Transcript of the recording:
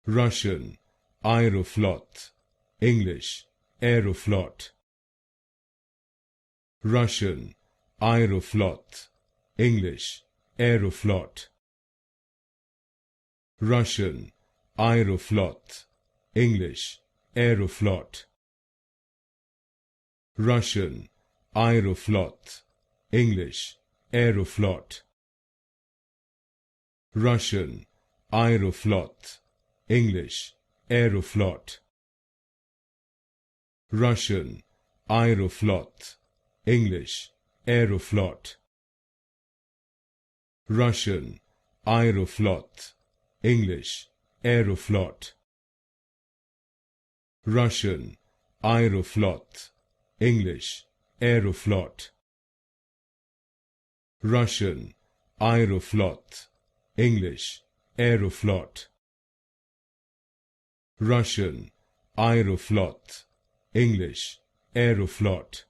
Russian, Aeroflot, English, Aeroflot. Russian, Aeroflot, English, Aeroflot. Russian, Aeroflot, English, Aeroflot. Russian, Aeroflot, English, Aeroflot. Russian, Aeroflot, English, Aeroflot. Russian, Aeroflot, English, Aeroflot. Russian, Aeroflot, English, Aeroflot. Russian, Aeroflot, English, Aeroflot. Russian, Aeroflot, English, Aeroflot. Russian, Aeroflot, English, Aeroflot.